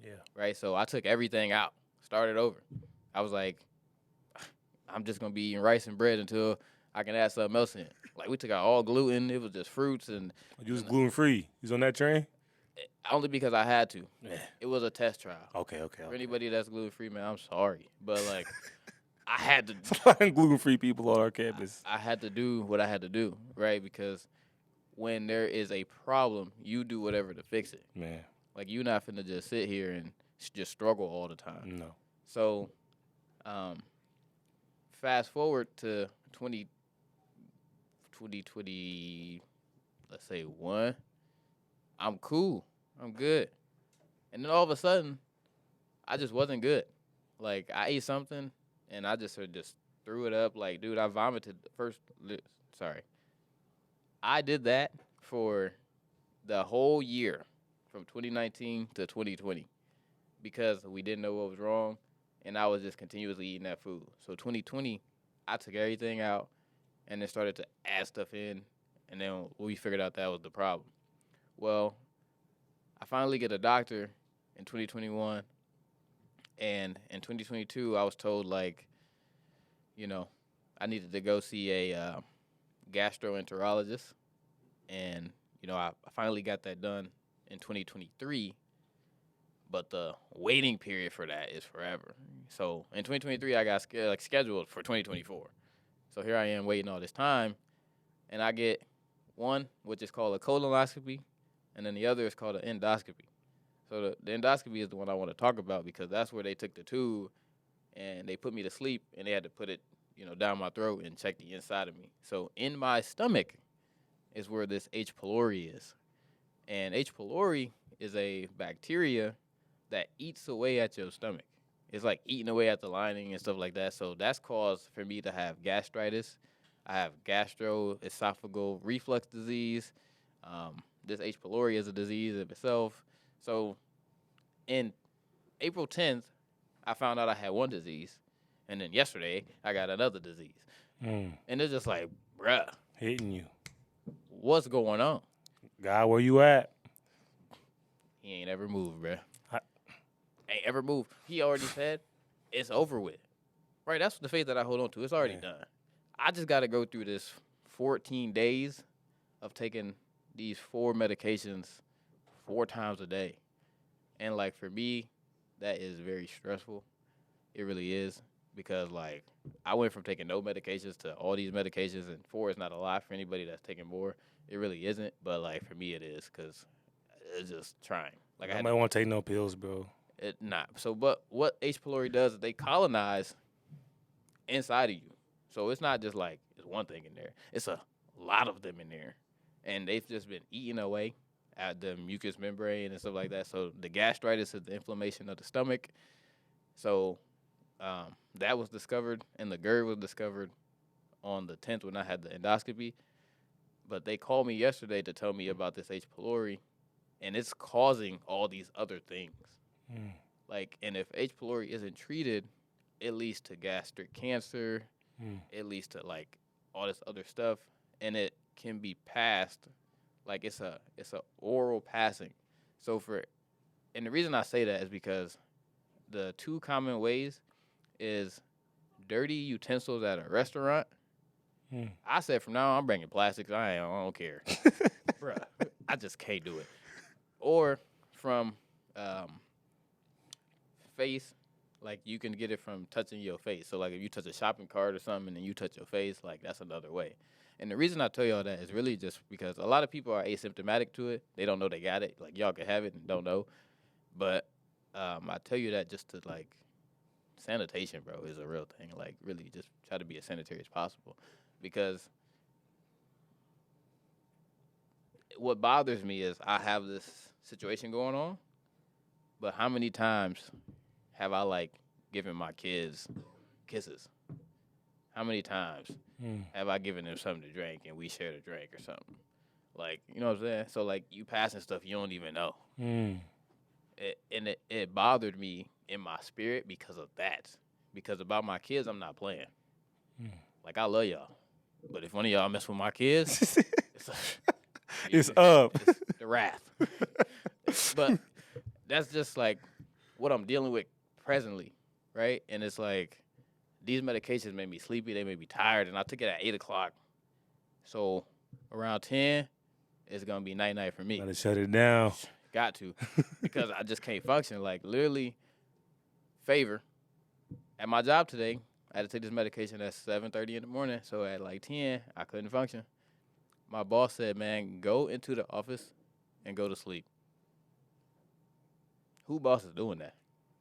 Yeah. right? So I took everything out, started over. I was like, I'm just gonna be eating rice and bread until I can add something else in. Like we took out all gluten. It was just fruits and You was gluten free. You was on that train? only because I had to. Yeah. It was a test trial. Okay. For anybody that's gluten free, man, I'm sorry, but like I had to. A lot of gluten free people on our campus. I had to do what I had to do, right? Because when there is a problem, you do whatever to fix it. Man. Like you're not finna just sit here and just struggle all the time. No. So, fast forward to 2020, let's say 1, I'm cool. I'm good. And then all of a sudden, I just wasn't good. Like, I ate something, and I just threw it up. Like, dude, I vomited the first, sorry. I did that for the whole year from 2019 to 2020 because we didn't know what was wrong, and I was just continuously eating that food. So 2020, I took everything out and then started to add stuff in, and then we figured out that was the problem. Well, I finally get a doctor in 2021, and in 2022, I was told, like, I needed to go see a gastroenterologist, and, I finally got that done in 2023, but the waiting period for that is forever. So in 2023, I got scheduled for 2024. So here I am waiting all this time, and I get one, which is called a colonoscopy, and then the other is called an endoscopy. So the endoscopy is the one I want to talk about because that's where they took the tube and they put me to sleep, and they had to put it, down my throat and check the inside of me. So in my stomach is where this H. pylori is. And H. pylori is a bacteria that eats away at your stomach. It's like eating away at the lining and stuff like that. So that's caused for me to have gastritis. I have gastroesophageal reflux disease. This H. pylori is a disease of itself. So in April 10th, I found out I had one disease. And then yesterday, I got another disease. And it's just like, bruh. Hitting you. What's going on? God, where you at? He ain't ever moved, bruh. Ain't ever moved. He already said it's over with. Right, that's the faith that I hold on to. It's already done. I just got to go through this 14 days of taking these 4 medications 4 times a day. And, like, for me, that is very stressful. It really is. Because, like, I went from taking no medications to all these medications, and 4 is not a lot for anybody that's taking more. It really isn't. But, like, for me, it is because it's just trying. Like, I might want to take no pills, bro. So, but what H. pylori does is they colonize inside of you. So it's not just like it's one thing in there. It's a lot of them in there. And they've just been eating away at the mucous membrane and stuff like that. So the gastritis is the inflammation of the stomach. So that was discovered, and the GERD was discovered on the 10th when I had the endoscopy. But they called me yesterday to tell me about this H. pylori, and it's causing all these other things. Like, and if H. pylori isn't treated, it leads to gastric cancer. It leads to, like, all this other stuff, and it can be passed. Like, it's a oral passing. So and the reason I say that is because the 2 common ways is dirty utensils at a restaurant. I said from now on, I'm bringing plastics. I don't care. Bruh, I just can't do it. Or from face, like you can get it from touching your face. So, like, if you touch a shopping cart or something and then you touch your face, like, that's another way. And the reason I tell y'all that is really just because a lot of people are asymptomatic to it. They don't know they got it. Like, y'all can have it and don't know. But I tell you that just to, like, sanitation, bro, is a real thing. Like, really just try to be as sanitary as possible. Because what bothers me is I have this situation going on, but how many times have I, like, given my kids kisses? How many times have I given them something to drink and we shared a drink or something? Like, you know what I'm saying? So, like, you passing stuff you don't even know. It bothered me in my spirit because of that. Because about my kids, I'm not playing. Like, I love y'all. But if one of y'all mess with my kids, it's up. It's the wrath. But that's just, like, what I'm dealing with presently, right? And it's like, these medications made me sleepy. They made me tired. And I took it at 8 o'clock. So around 10, it's going to be night-night for me. Gotta shut it down. Got to. Because I just can't function. Like, literally, favor. At my job today, I had to take this medication at 7:30 in the morning. So at, like, 10, I couldn't function. My boss said, man, go into the office and go to sleep. Who boss is doing that?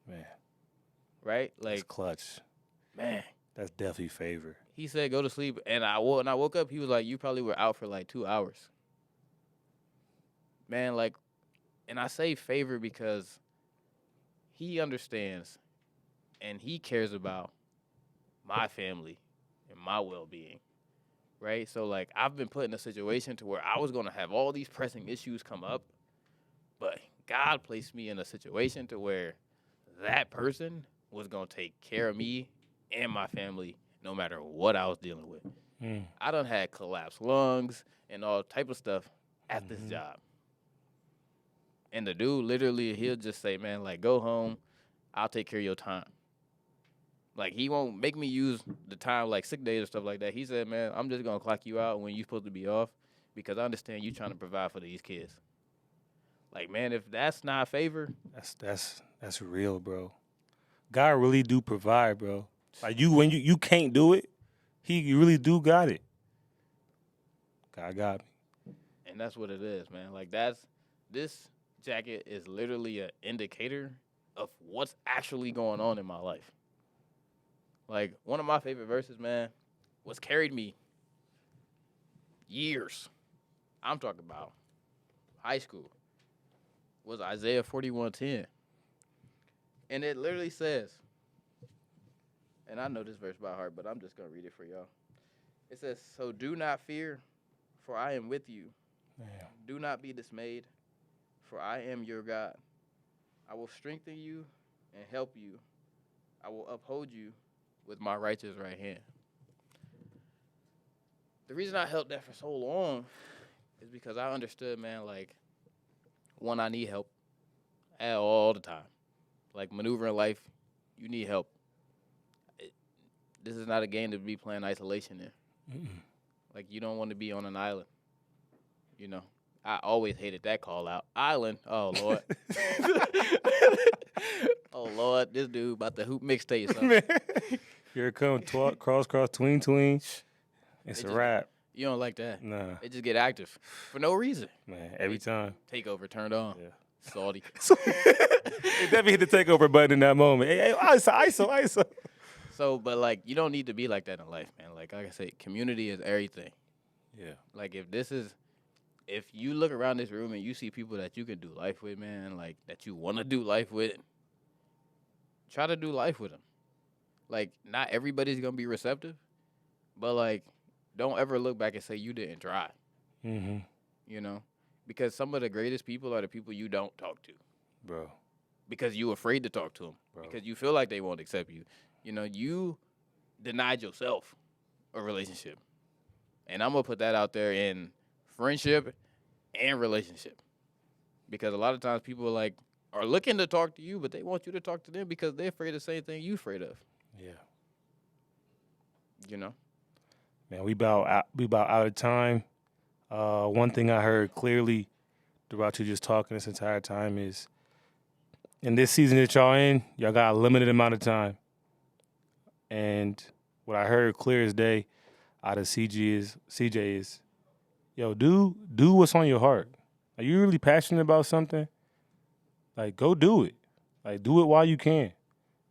Man. Right? Like, Like, clutch. man. That's definitely favor. He said go to sleep, and when I woke up, he was like, you probably were out for like 2 hours. Man, like, and I say favor because he understands and he cares about my family and my well-being, right? So, like, I've been put in a situation to where I was going to have all these pressing issues come up, but God placed me in a situation to where that person was going to take care of me and my family no matter what I was dealing with. I done had collapsed lungs and all type of stuff at this job. And the dude literally, he'll just say, man, like, go home. I'll take care of your time. Like, he won't make me use the time like sick days or stuff like that. He said, man, I'm just going to clock you out when you're supposed to be off because I understand you trying to provide for these kids. Like, man, if that's not favor. That's real, bro. God really do provide, bro. Like, when you can't do it, he really do got it. God got me. And that's what it is, man. Like, this jacket is literally an indicator of what's actually going on in my life. Like, one of my favorite verses, man, was carried me years. I'm talking about high school. Was Isaiah 41:10. And it literally says, and I know this verse by heart, but I'm just going to read it for y'all. It says, so do not fear, for I am with you. Damn. Do not be dismayed, for I am your God. I will strengthen you and help you. I will uphold you with my righteous right hand. The reason I held that for so long is because I understood, man, like, one, I need help all the time. Like, maneuvering life, you need help. This is not a game to be playing isolation in. Like, you don't want to be on an island. You know, I always hated that call out. Island, oh, Lord. Oh, Lord, this dude about to hoop mixtape something. Here it comes, cross, tween. It's a wrap. You don't like that? Nah. They just get active for no reason. Man, every time. Takeover turned on. Yeah. Salty. They definitely hit the takeover button in that moment. Hey, ISO. So, but, like, you don't need to be like that in life, man. Like I said, community is everything. Yeah. Like, if you look around this room and you see people that you can do life with, man, like, that you want to do life with, try to do life with them. Like, not everybody's going to be receptive, but, like, don't ever look back and say you didn't try. Mm-hmm. You know? Because some of the greatest people are the people you don't talk to. Bro. Because you're afraid to talk to them. Bro. Because you feel like they won't accept you. You know, you denied yourself a relationship. And I'm going to put that out there in friendship and relationship. Because a lot of times people, like, are looking to talk to you, but they want you to talk to them because they're afraid of the same thing you're afraid of. Yeah. You know? Man, we about out of time. One thing I heard clearly throughout you just talking this entire time is, in this season that y'all in, y'all got a limited amount of time. And what I heard clear as day out of CJ is, yo, do what's on your heart. Are you really passionate about something? Like, go do it. Like, do it while you can.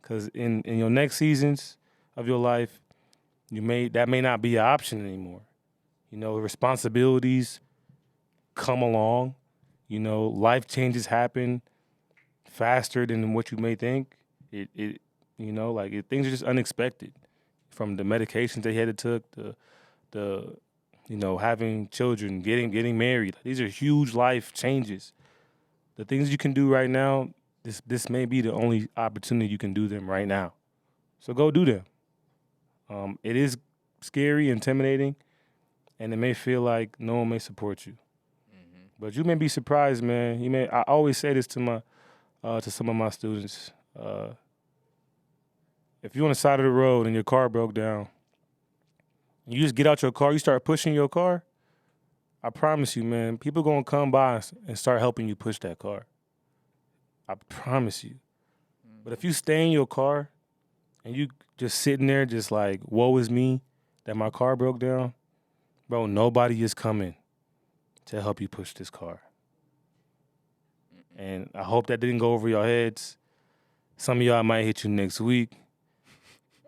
Because in your next seasons of your life, that may not be an option anymore. You know, responsibilities come along. You know, life changes happen faster than what you may think. Things are just unexpected. from the medications they had to took, the having children, getting married. These are huge life changes. The things you can do right now, this may be the only opportunity you can do them right now. So go do them. It is scary, intimidating, and it may feel like no one may support you. Mm-hmm. But you may be surprised, man. I always say this to some of my students. If you're on the side of the road and your car broke down, you just get out your car, you start pushing your car, I promise you, man, people gonna come by and start helping you push that car. I promise you. But if you stay in your car and you just sitting there just like, woe is me that my car broke down, bro, nobody is coming to help you push this car. And I hope that didn't go over your heads. Some of y'all might hit you next week.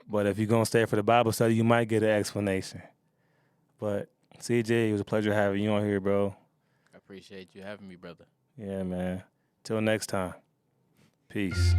But if you're going to stay for the Bible study, you might get an explanation. But CJ, it was a pleasure having you on here, bro. I appreciate you having me, brother. Yeah, man. Till next time. Peace.